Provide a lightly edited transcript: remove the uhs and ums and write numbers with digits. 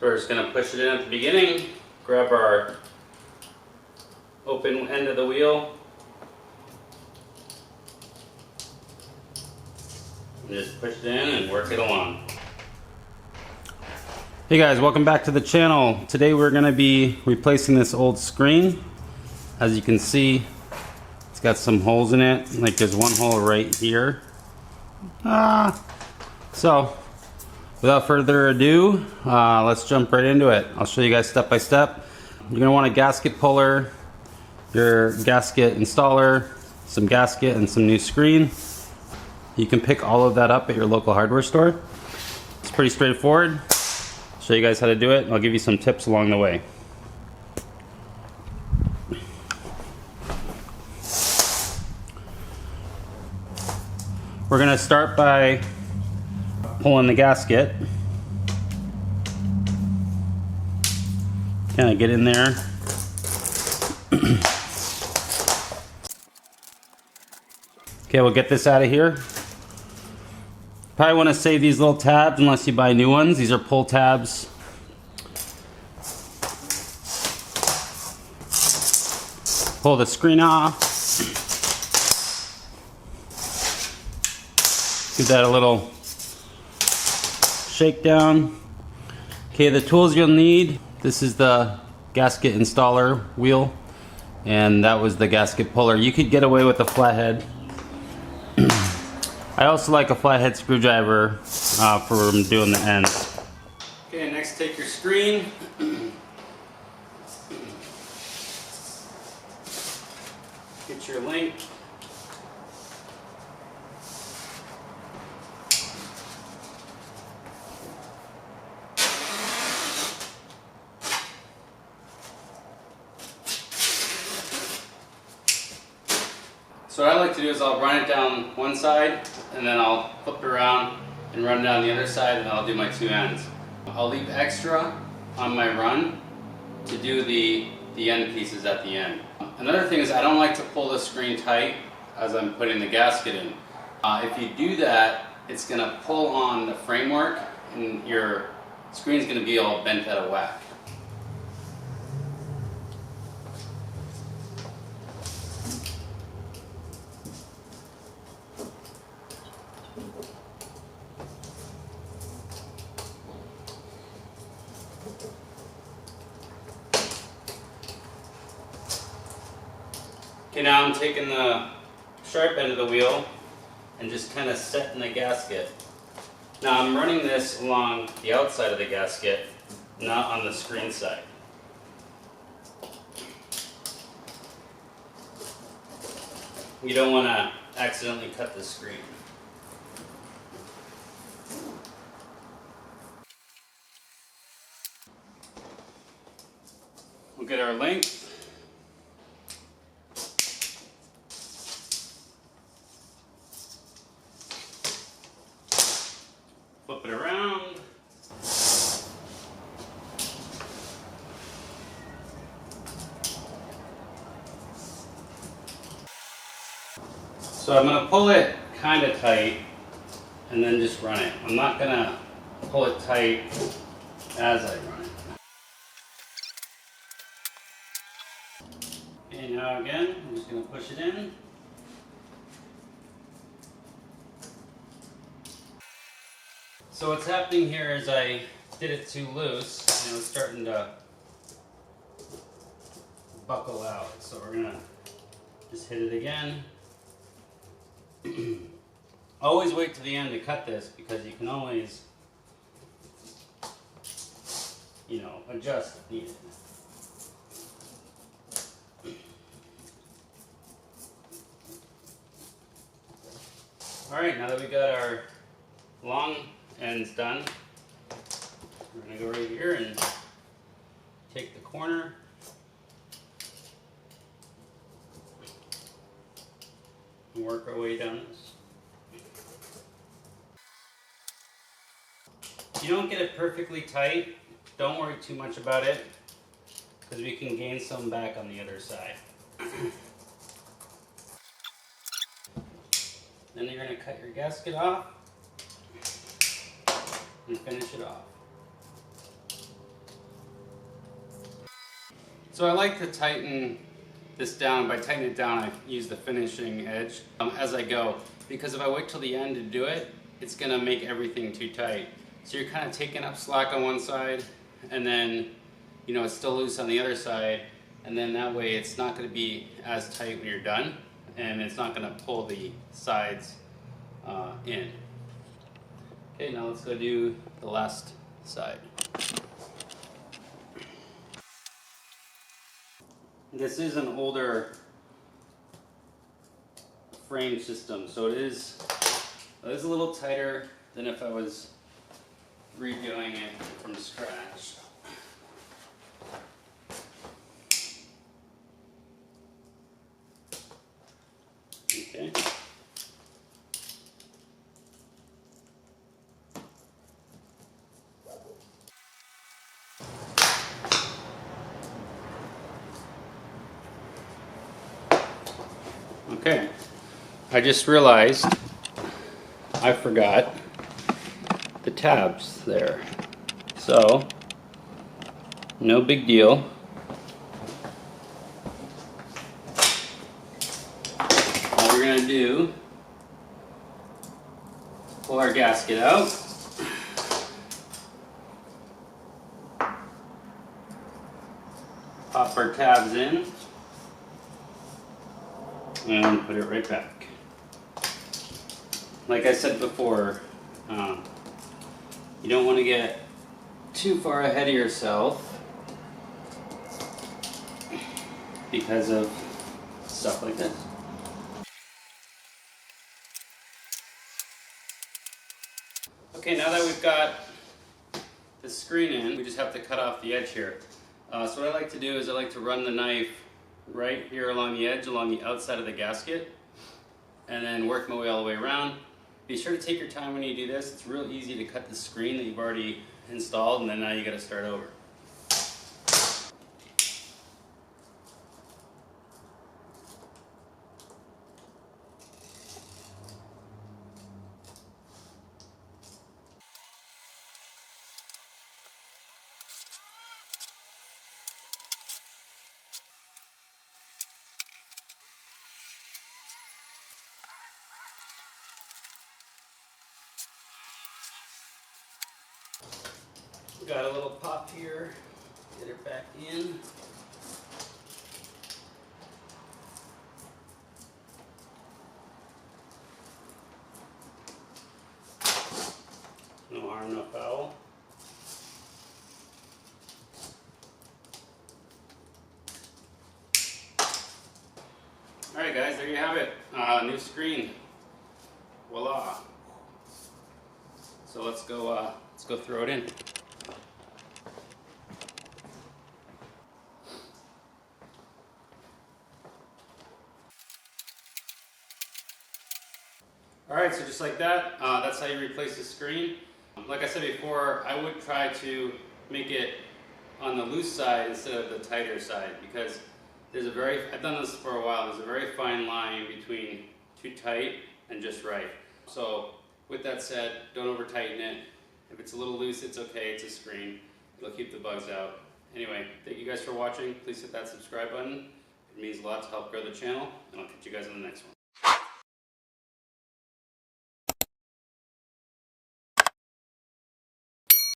We're just going to push it in at the beginning, grab our open end of the wheel, and just push it in and work it along. Hey guys, welcome back to the channel. Today we're going to be replacing this old screen. As you can see, it's got some holes in it. Like there's one hole right here. So without further ado, let's jump right into it. I'll show you guys step by step. You're going to want a gasket puller, your gasket installer, some gasket, and some new screen. You can pick all of that up at your local hardware store. It's pretty straightforward. I'll show you guys how to do it, and I'll give you some tips along the way. We're going to start by pulling the gasket. Kind of get in there. Okay, we'll get this out of here. Probably want to save these little tabs unless you buy new ones. These are pull tabs. Pull the screen off. Give that a little shake down. Okay, the tools you'll need. This is the gasket installer wheel, and that was the gasket puller. You could get away with a flathead. I also like a flathead screwdriver for doing the ends. Okay, next take your screen. Get your link. So what I like to do is I'll run it down one side, and then I'll flip it around and run down the other side, and then I'll do my two ends. I'll leave extra on my run to do the end pieces at the end. Another thing is I don't like to pull the screen tight as I'm putting the gasket in. If you do that, it's going to pull on the framework, and your screen's going to be all bent out of whack. Okay, now I'm taking the sharp end of the wheel and just kind of setting the gasket. Now I'm running this along the outside of the gasket, not on the screen side. You don't want to accidentally cut the screen. We'll get our length. Flip it around. So I'm going to pull it kind of tight and then just run it. I'm not going to pull it tight as I run it. Okay, now again, I'm just going to push it in. So what's happening here is I did it too loose and it was starting to buckle out. So we're gonna just hit it again. Always wait to the end to cut this because you can always, adjust if needed. Alright, now that we got our long ends done, we're going to go right here and take the corner and work our way down this. If you don't get it perfectly tight, don't worry too much about it because we can gain some back on the other side. Then you're going to cut your gasket off and finish it off. So I like to tighten this down. By tightening it down, I use the finishing edge as I go, because if I wait till the end to do it, it's going to make everything too tight. So you're kind of taking up slack on one side, and then, you know, it's still loose on the other side, and then that way it's not going to be as tight when you're done, and it's not going to pull the sides in. Okay, now let's go do the last side. This is an older frame system, so it is a little tighter than if I was redoing it from scratch. Okay. Okay, I just realized I forgot the tabs there. So, no big deal. All we're going to do, pull our gasket out. Pop our tabs in. And put it right back. Like I said before, you don't want to get too far ahead of yourself because of stuff like this. Okay, now that we've got the screen in, we just have to cut off the edge here. So what I like to do is I like to run the knife right here along the edge, along the outside of the gasket, and then work my way all the way around. Be sure to take your time when you do this. It's real easy to cut the screen that you've already installed, and then now you got to start over. Got a little pop here, get it back in. No harm, no foul. Alright guys, there you have it. New screen. Voila. So let's go throw it in. Alright, so just like that, that's how you replace the screen. Like I said before, I would try to make it on the loose side instead of the tighter side, because I've done this for a while, there's a very fine line between too tight and just right. So with that said, don't over tighten it. If it's a little loose, it's okay, it's a screen. It'll keep the bugs out. Anyway, thank you guys for watching. Please hit that subscribe button. It means a lot to help grow the channel, and I'll catch you guys on the next one.